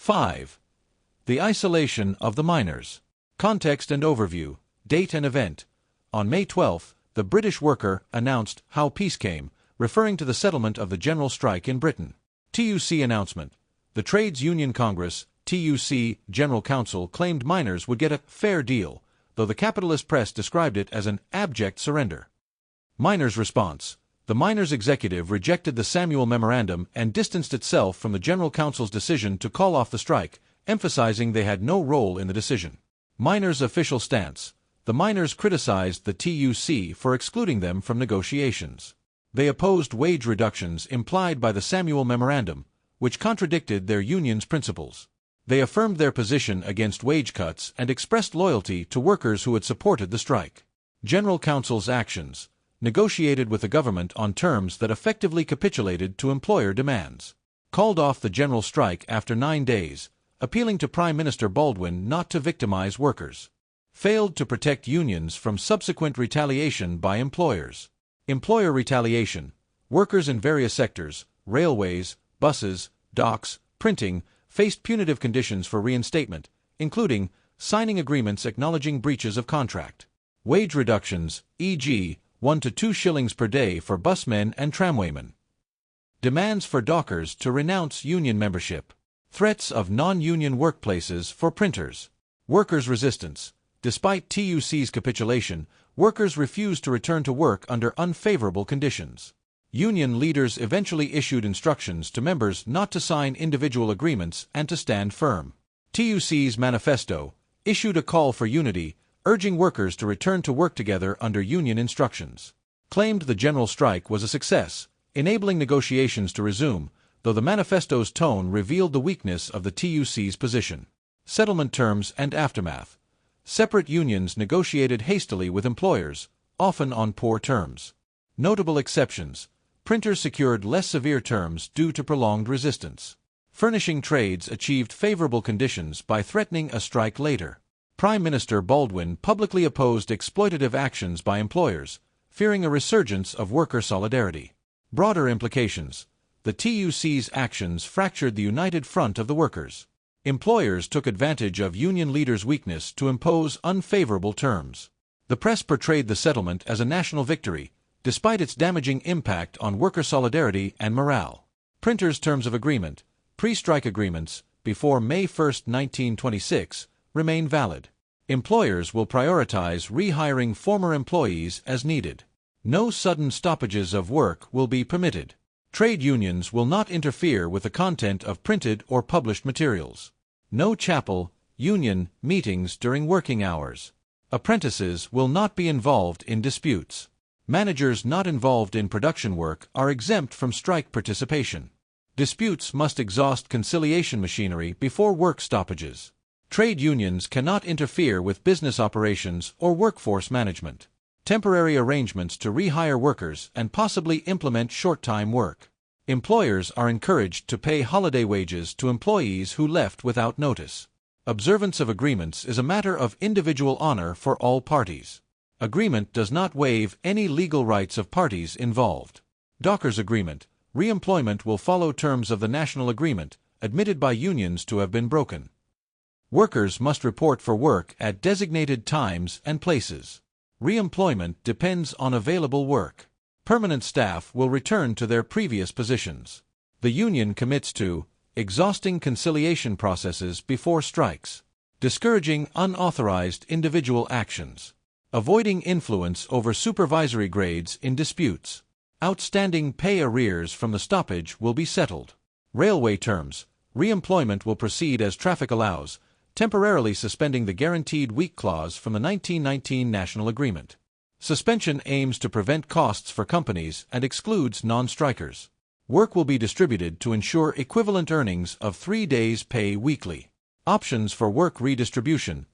5. The isolation of the miners. Context and overview. Date and event. On May 12, the British worker announced how peace came, referring to the settlement of the general strike in Britain. TUC announcement. The Trades Union Congress, TUC General Council claimed miners would get a fair deal, though the capitalist press described it as an abject surrender. Miners' response. The miners' executive rejected the Samuel Memorandum and distanced itself from the General Council's decision to call off the strike, emphasizing they had no role in the decision. Miners' official stance. The miners criticized the TUC for excluding them from negotiations. They opposed wage reductions implied by the Samuel Memorandum, which contradicted their union's principles. They affirmed their position against wage cuts and expressed loyalty to workers who had supported the strike. General Council's actions. Negotiated with the government on terms that effectively capitulated to employer demands. Called off the general strike after 9 days, appealing to Prime Minister Baldwin not to victimize workers. Failed to protect unions from subsequent retaliation by employers. Employer retaliation. Workers in various sectors, railways, buses, docks, printing, faced punitive conditions for reinstatement, including signing agreements acknowledging breaches of contract. Wage reductions, e.g., 1 to 2 shillings per day for busmen and tramwaymen. Demands for dockers to renounce union membership. Threats of non-union workplaces for printers. Workers' resistance. Despite TUC's capitulation, workers refused to return to work under unfavorable conditions. Union leaders eventually issued instructions to members not to sign individual agreements and to stand firm. TUC's manifesto issued a call for unity, urging workers to return to work together under union instructions. Claimed the general strike was a success, enabling negotiations to resume, though the manifesto's tone revealed the weakness of the TUC's position. Settlement terms and aftermath. Separate unions negotiated hastily with employers, often on poor terms. Notable exceptions. Printers secured less severe terms due to prolonged resistance. Furnishing trades achieved favorable conditions by threatening a strike later. Prime Minister Baldwin publicly opposed exploitative actions by employers, fearing a resurgence of worker solidarity. Broader implications. The TUC's actions fractured the united front of the workers. Employers took advantage of union leaders' weakness to impose unfavorable terms. The press portrayed the settlement as a national victory, despite its damaging impact on worker solidarity and morale. Printers' terms of agreement, pre-strike agreements, before May 1, 1926, remain valid. Employers will prioritize rehiring former employees as needed. No sudden stoppages of work will be permitted. Trade unions will not interfere with the content of printed or published materials. No chapel, union, meetings during working hours. Apprentices will not be involved in disputes. Managers not involved in production work are exempt from strike participation. Disputes must exhaust conciliation machinery before work stoppages. Trade unions cannot interfere with business operations or workforce management. Temporary arrangements to rehire workers and possibly implement short-time work. Employers are encouraged to pay holiday wages to employees who left without notice. Observance of agreements is a matter of individual honor for all parties. Agreement does not waive any legal rights of parties involved. Dockers' agreement. Reemployment will follow terms of the national agreement, admitted by unions to have been broken. Workers must report for work at designated times and places. Reemployment depends on available work. Permanent staff will return to their previous positions. The union commits to exhausting conciliation processes before strikes, discouraging unauthorized individual actions, avoiding influence over supervisory grades in disputes. Outstanding pay arrears from the stoppage will be settled. Railway terms. Reemployment will proceed as traffic allows, temporarily suspending the guaranteed week clause from the 1919 National Agreement. Suspension aims to prevent costs for companies and excludes non-strikers. Work will be distributed to ensure equivalent earnings of 3 days' pay weekly. Options for work redistribution.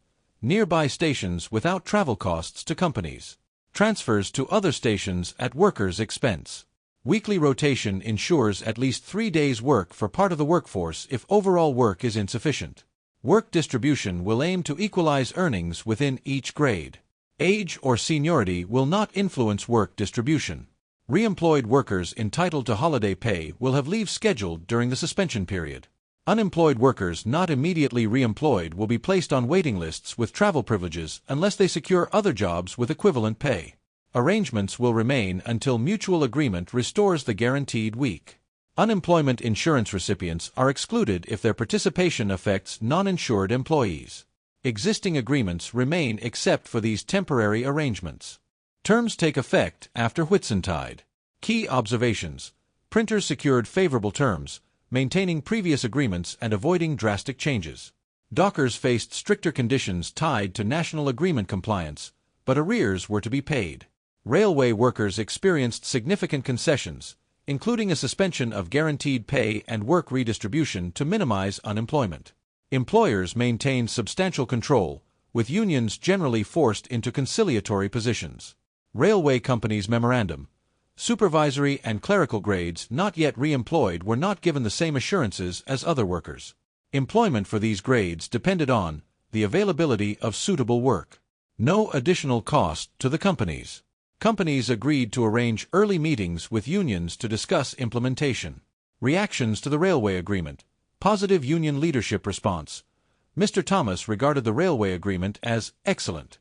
Nearby stations without travel costs to companies. Transfers to other stations at workers' expense. Weekly rotation ensures at least 3 days' work for part of the workforce if overall work is insufficient. Work distribution will aim to equalize earnings within each grade. Age or seniority will not influence work distribution. Reemployed workers entitled to holiday pay will have leave scheduled during the suspension period. Unemployed workers not immediately re-employed will be placed on waiting lists with travel privileges unless they secure other jobs with equivalent pay. Arrangements will remain until mutual agreement restores the guaranteed week. Unemployment insurance recipients are excluded if their participation affects non-insured employees. Existing agreements remain except for these temporary arrangements. Terms take effect after Whitsuntide. Key observations: printers secured favorable terms, maintaining previous agreements and avoiding drastic changes. Dockers faced stricter conditions tied to national agreement compliance, but arrears were to be paid. Railway workers experienced significant concessions, including a suspension of guaranteed pay and work redistribution to minimize unemployment. Employers maintained substantial control, with unions generally forced into conciliatory positions. Railway companies' memorandum: supervisory and clerical grades not yet re-employed were not given the same assurances as other workers. Employment for these grades depended on the availability of suitable work. No additional cost to the companies. Companies agreed to arrange early meetings with unions to discuss implementation. Reactions to the railway agreement: positive union leadership response. Mr. Thomas regarded the railway agreement as excellent.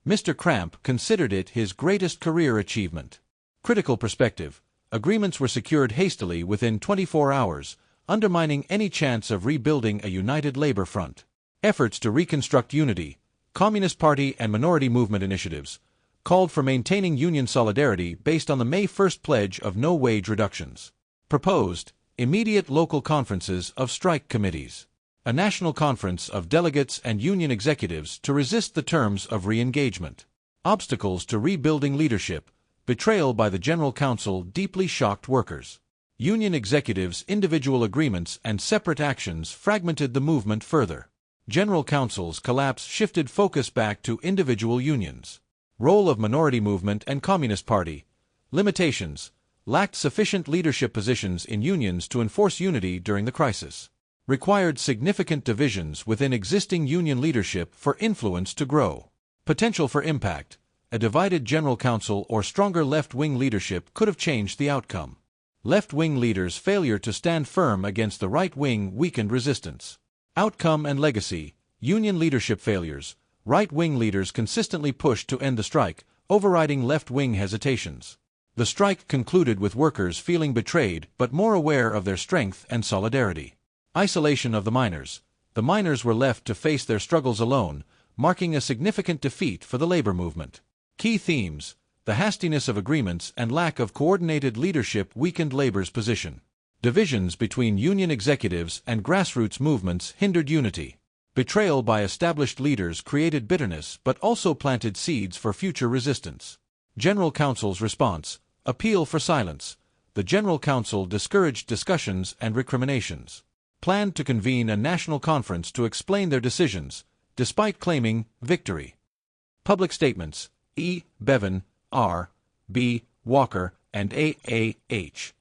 Mr. Cramp considered it his greatest career achievement. Critical perspective: agreements were secured hastily within 24 hours, undermining any chance of rebuilding a united labor front. Efforts to reconstruct unity, Communist Party and minority movement initiatives, called for maintaining union solidarity based on the May 1 pledge of no wage reductions. Proposed immediate local conferences of strike committees. A national conference of delegates and union executives to resist the terms of re-engagement. Obstacles to rebuilding leadership. Betrayal by the General Council deeply shocked workers. Union executives' individual agreements and separate actions fragmented the movement further. General Council's collapse shifted focus back to individual unions. Role of minority movement and Communist Party. Limitations: lacked sufficient leadership positions in unions to enforce unity during the crisis. Required significant divisions within existing union leadership for influence to grow. Potential for impact: a divided General Council or stronger left-wing leadership could have changed the outcome. Left-wing leaders' failure to stand firm against the right wing weakened resistance. Outcome and legacy: union leadership failures. Right-wing leaders consistently pushed to end the strike, overriding left-wing hesitations. The strike concluded with workers feeling betrayed but more aware of their strength and solidarity. Isolation of the miners. The miners were left to face their struggles alone, marking a significant defeat for the labor movement. Key themes: the hastiness of agreements and lack of coordinated leadership weakened labor's position. Divisions between union executives and grassroots movements hindered unity. Betrayal by established leaders created bitterness but also planted seeds for future resistance. General Council's response: appeal for silence. The General Council discouraged discussions and recriminations. Planned to convene a national conference to explain their decisions, despite claiming victory. Public statements: E. Bevan, R. B. Walker, and A.H.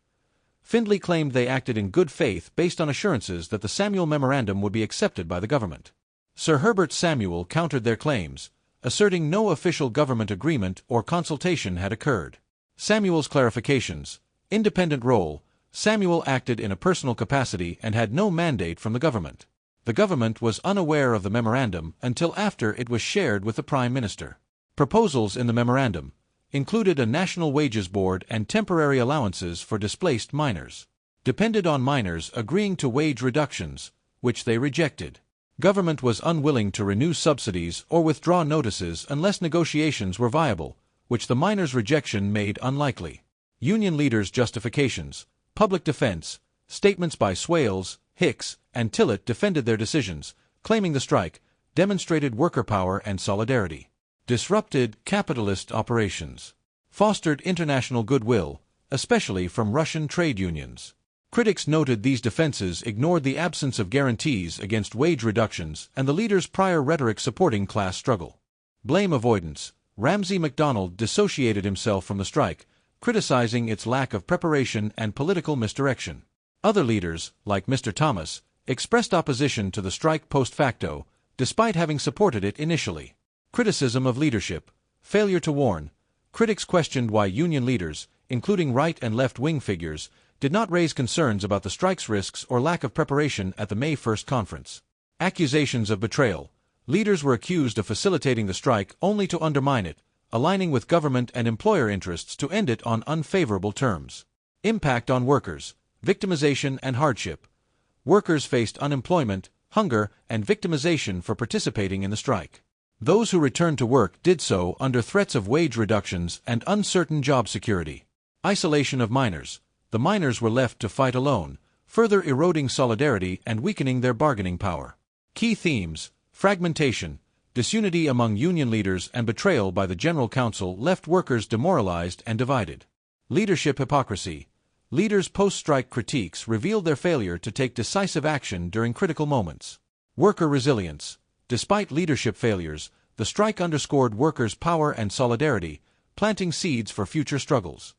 Findlay claimed they acted in good faith based on assurances that the Samuel Memorandum would be accepted by the government. Sir Herbert Samuel countered their claims, asserting no official government agreement or consultation had occurred. Samuel's clarifications: independent role. Samuel acted in a personal capacity and had no mandate from the government. The government was unaware of the memorandum until after it was shared with the Prime Minister. Proposals in the memorandum included a national wages board and temporary allowances for displaced miners. Depended on miners agreeing to wage reductions, which they rejected. Government was unwilling to renew subsidies or withdraw notices unless negotiations were viable, which the miners' rejection made unlikely. Union leaders' justifications: public defense. Statements by Swales, Hicks, and Tillett defended their decisions, claiming the strike demonstrated worker power and solidarity. Disrupted capitalist operations. Fostered international goodwill, especially from Russian trade unions. Critics noted these defenses ignored the absence of guarantees against wage reductions and the leaders' prior rhetoric supporting class struggle. Blame avoidance. Ramsay MacDonald dissociated himself from the strike, criticizing its lack of preparation and political misdirection. Other leaders, like Mr. Thomas, expressed opposition to the strike post facto, despite having supported it initially. Criticism of leadership. Failure to warn. Critics questioned why union leaders, including right and left-wing figures, did not raise concerns about the strike's risks or lack of preparation at the May 1 conference. Accusations of betrayal. Leaders were accused of facilitating the strike only to undermine it, aligning with government and employer interests to end it on unfavorable terms. Impact on workers. Victimization and hardship. Workers faced unemployment, hunger, and victimization for participating in the strike. Those who returned to work did so under threats of wage reductions and uncertain job security. Isolation of miners. The miners were left to fight alone, further eroding solidarity and weakening their bargaining power. Key themes: fragmentation, disunity among union leaders, and betrayal by the General Council left workers demoralized and divided. Leadership hypocrisy. Leaders' post-strike critiques revealed their failure to take decisive action during critical moments. Worker resilience. Despite leadership failures, the strike underscored workers' power and solidarity, planting seeds for future struggles.